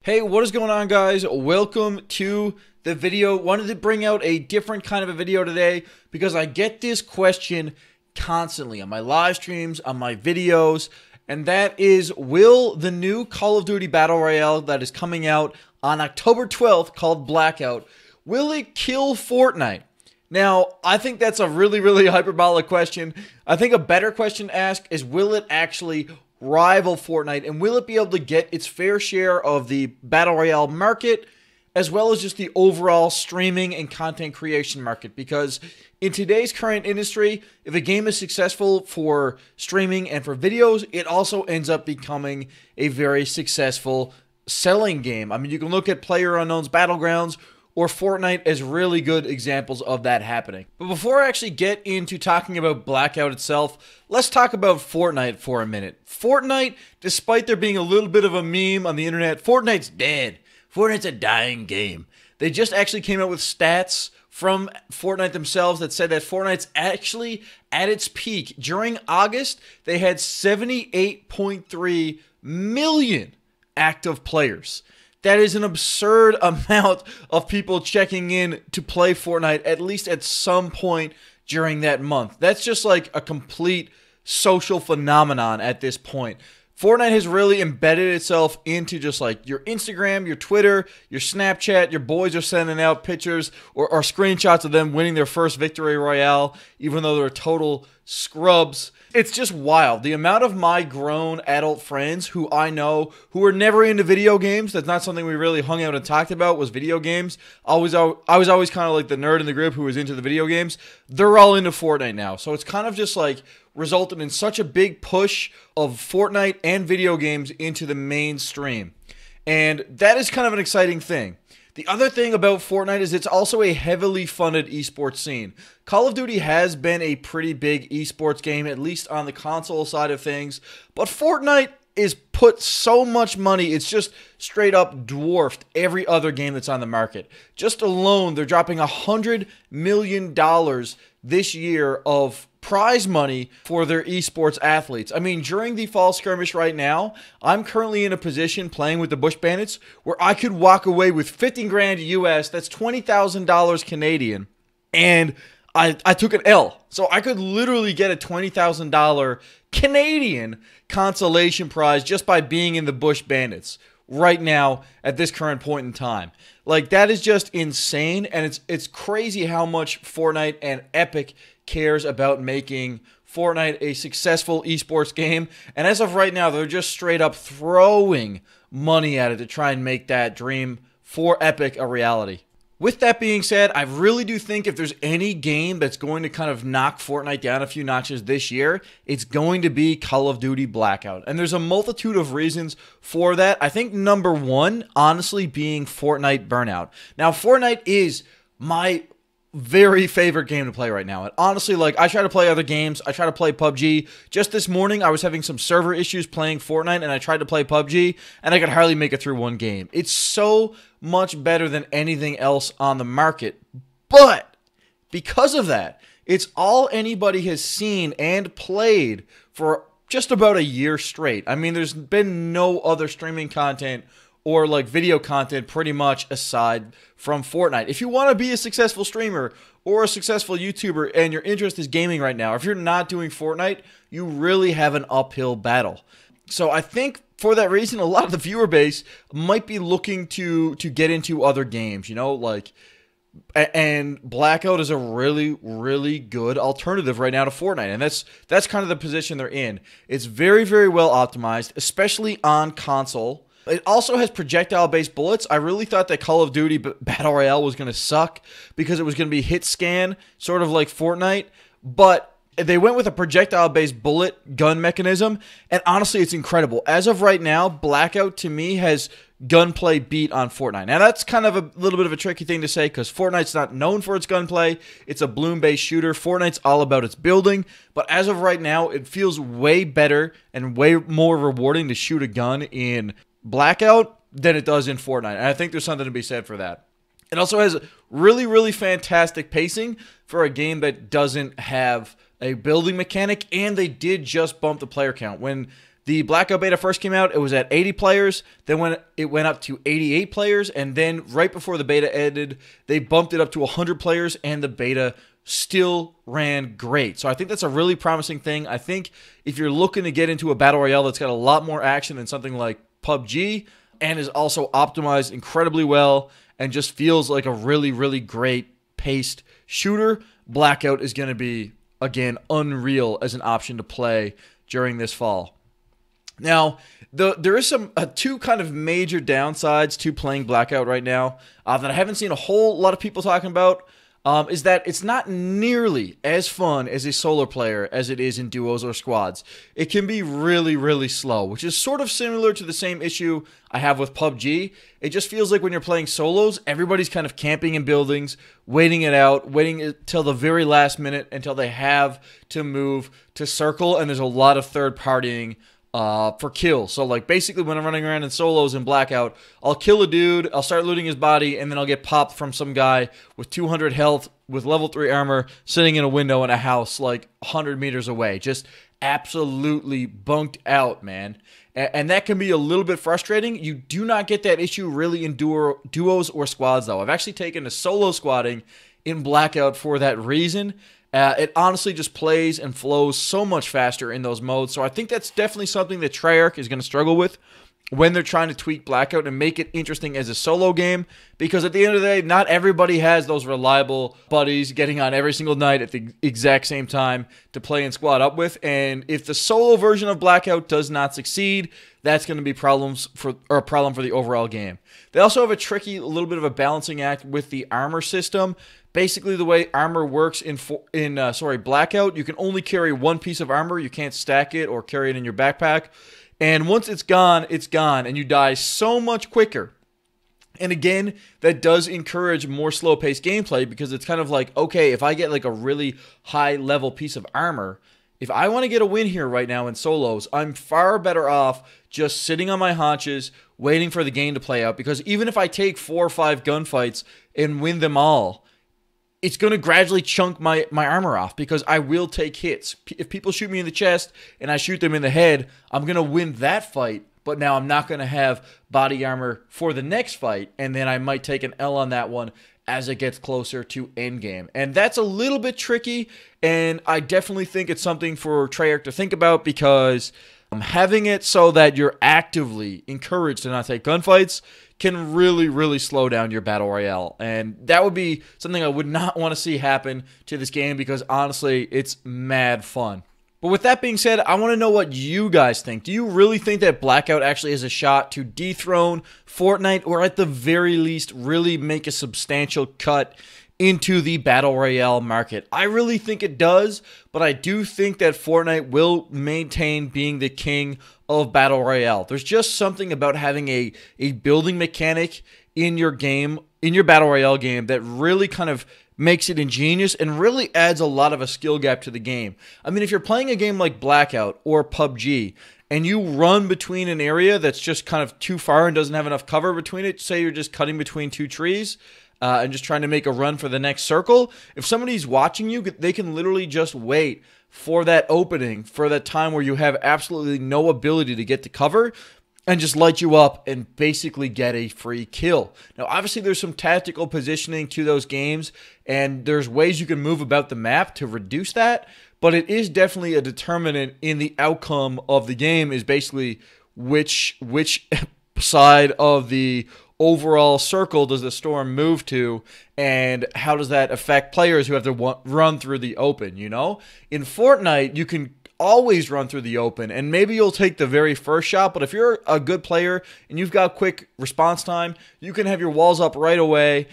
Hey, what is going on, guys? Welcome to the video. Wanted to bring out a different kind of a video today because I get this question constantly on my live streams, on my videos, and that is, will the new Call of Duty Battle Royale that is coming out on October 12th called Blackout, will it kill Fortnite? Now, I think that's a really hyperbolic question. I think a better question to ask is, will it actually rival Fortnite, and will it be able to get its fair share of the Battle Royale market, as well as just the overall streaming and content creation market? Because in today's current industry, if a game is successful for streaming and for videos, it also ends up becoming a very successful selling game. I mean, you can look at PlayerUnknown's Battlegrounds or Fortnite as really good examples of that happening. But before I actually get into talking about Blackout itself, let's talk about Fortnite for a minute. Fortnite, despite there being a little bit of a meme on the internet, Fortnite's dead. Fortnite's a dying game. They just actually came out with stats from Fortnite themselves that said that Fortnite's actually at its peak. During August, they had 78.3 million active players. That is an absurd amount of people checking in to play Fortnite, at least at some point during that month. That's just like a complete social phenomenon at this point. Fortnite has really embedded itself into just like your Instagram, your Twitter, your Snapchat. Your boys are sending out pictures or screenshots of them winning their first victory royale, even though they're total scrubs. It's just wild. The amount of my grown adult friends who I know who were never into video games, that's not something we really hung out and talked about, was video games. I was always kind of like the nerd in the group who was into the video games. They're all into Fortnite now. So it's kind of just like resulted in such a big push of Fortnite and video games into the mainstream. And that is kind of an exciting thing. The other thing about Fortnite is it's also a heavily funded esports scene. Call of Duty has been a pretty big esports game, at least on the console side of things, but Fortnite is put so much money, it's just straight up dwarfed every other game that's on the market. Just alone, they're dropping $100 million this year of prize money for their esports athletes. I mean, during the fall skirmish right now, I'm currently in a position playing with the Bush Bandits where I could walk away with 50 grand US, that's $20,000 Canadian, and I took an L. So I could literally get a $20,000 Canadian consolation prize just by being in the Bush Bandits right now at this current point in time. Like, that is just insane, and it's crazy how much Fortnite and Epic cares about making Fortnite a successful esports game. And as of right now, they're just straight up throwing money at it to try and make that dream for Epic a reality. With that being said, I really do think if there's any game that's going to kind of knock Fortnite down a few notches this year, it's going to be Call of Duty Blackout. And there's a multitude of reasons for that. I think number one, honestly, being Fortnite Burnout. Now, Fortnite is my very favorite game to play right now. And honestly, like, I try to play other games. I try to play PUBG. Just this morning, I was having some server issues playing Fortnite, and I tried to play PUBG, and I could hardly make it through one game. It's so much better than anything else on the market. But because of that, it's all anybody has seen and played for just about a year straight. I mean, there's been no other streaming content or like video content pretty much aside from Fortnite. If you want to be a successful streamer or a successful YouTuber and your interest is gaming right now, if you're not doing Fortnite, you really have an uphill battle. So I think for that reason, a lot of the viewer base might be looking to get into other games, you know, like, and Blackout is a really good alternative right now to Fortnite, and that's kind of the position they're in. It's very well optimized, especially on console. It also has projectile-based bullets. I really thought that Call of Duty Battle Royale was going to suck because it was going to be hit scan, sort of like Fortnite, but they went with a projectile-based bullet gun mechanism, and honestly, it's incredible. As of right now, Blackout, to me, has gunplay beat on Fortnite. Now, that's kind of a little bit of a tricky thing to say because Fortnite's not known for its gunplay. It's a bloom-based shooter. Fortnite's all about its building, but as of right now, it feels way better and way more rewarding to shoot a gun in Blackout than it does in Fortnite, and I think there's something to be said for that. It also has really fantastic pacing for a game that doesn't have a building mechanic, and they did just bump the player count. When The Blackout beta first came out, it was at 80 players. Then when it went up to 88 players, and then right before the beta ended, they bumped it up to 100 players, and the beta still ran great. So I think that's a really promising thing. I think if you're looking to get into a battle royale that's got a lot more action than something like PUBG, and is also optimized incredibly well, and just feels like a really, really great paced shooter, Blackout is going to be, again, unreal as an option to play during this fall. Now, there is two kind of major downsides to playing Blackout right now that I haven't seen a whole lot of people talking about. Is that it's not nearly as fun as a solo player as it is in duos or squads. It can be really, really slow, which is sort of similar to the same issue I have with PUBG. It just feels like when you're playing solos, everybody's kind of camping in buildings, waiting it out, waiting until the very last minute until they have to move to circle, and there's a lot of third partying for kills. So like basically when I'm running around in solos in Blackout, I'll kill a dude, I'll start looting his body, and then I'll get popped from some guy with 200 health with level 3 armor sitting in a window in a house like 100 meters away. Just absolutely bunked out, man. And that can be a little bit frustrating. You do not get that issue really in duos or squads though. I've actually taken to solo squatting in Blackout for that reason. It honestly just plays and flows so much faster in those modes. So I think that's definitely something that Treyarch is going to struggle with when they're trying to tweak Blackout and make it interesting as a solo game. Because at the end of the day, not everybody has those reliable buddies getting on every single night at the exact same time to play and squad up with. And if the solo version of Blackout does not succeed, that's going to be a problem for the overall game. They also have a little bit of a balancing act with the armor system. Basically, the way armor works in Blackout, you can only carry one piece of armor. You can't stack it or carry it in your backpack. And once it's gone, and you die so much quicker. And again, that does encourage more slow-paced gameplay because it's kind of like, okay, if I get like a really high-level piece of armor, if I want to get a win here right now in solos, I'm far better off just sitting on my haunches, waiting for the game to play out. Because even if I take 4 or 5 gunfights and win them all, it's going to gradually chunk my armor off because I will take hits. If people shoot me in the chest and I shoot them in the head, I'm going to win that fight, but now I'm not going to have body armor for the next fight, and then I might take an L on that one as it gets closer to endgame. And that's a little bit tricky, and I definitely think it's something for Treyarch to think about because having it so that you're actively encouraged to not take gunfights can really, really slow down your battle royale. And that would be something I would not want to see happen to this game because honestly, it's mad fun. But with that being said, I want to know what you guys think. Do you really think that Blackout actually has a shot to dethrone Fortnite or at the very least really make a substantial cut into the battle royale market? I really think it does, but I do think that Fortnite will maintain being the king of battle royale. There's just something about having a building mechanic in your game, in your battle royale game, that really kind of makes it ingenious and really adds a lot of a skill gap to the game. I mean, if you're playing a game like Blackout or PUBG and you run between an area that's just kind of too far and doesn't have enough cover between it, say you're just cutting between 2 trees, and just trying to make a run for the next circle, if somebody's watching you, they can literally just wait for that opening, for that time where you have absolutely no ability to get to cover, and just light you up and basically get a free kill. Now, obviously, there's some tactical positioning to those games, and there's ways you can move about the map to reduce that, but it is definitely a determinant in the outcome of the game, is basically which side of the overall circle does the storm move to, and how does that affect players who have to run through the open, you know? In Fortnite, you can always run through the open, and maybe you'll take the very first shot, but if you're a good player and you've got quick response time, you can have your walls up right away,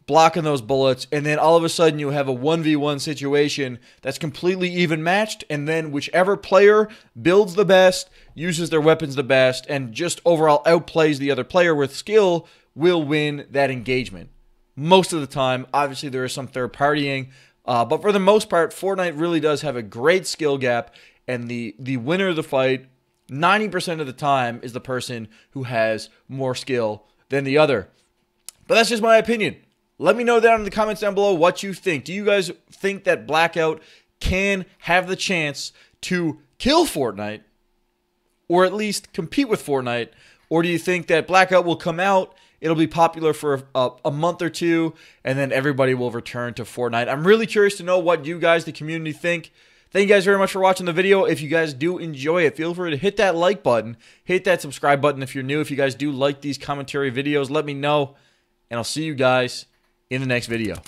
blocking those bullets, and then all of a sudden you have a 1v1 situation that's completely even matched, and then whichever player builds the best, uses their weapons the best, and just overall outplays the other player with skill will win that engagement. Most of the time, obviously there is some third partying, but for the most part, Fortnite really does have a great skill gap, and the winner of the fight 90% of the time is the person who has more skill than the other. But that's just my opinion. Let me know down in the comments down below what you think. Do you guys think that Blackout can have the chance to kill Fortnite? or at least compete with Fortnite? Or do you think that Blackout will come out, it'll be popular for a month or two, and then everybody will return to Fortnite? I'm really curious to know what you guys, the community, think. Thank you guys very much for watching the video. If you guys do enjoy it, feel free to hit that like button, hit that subscribe button if you're new. If you guys do like these commentary videos, let me know, and I'll see you guys in the next video.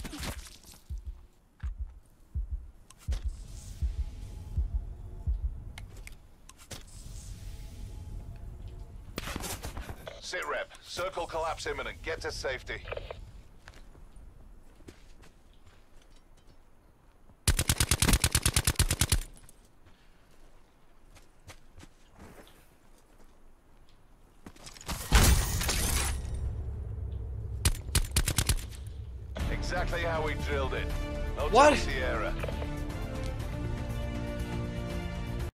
Sit rep. Circle collapse imminent. Get to safety. Exactly how we drilled it. No What? Sierra.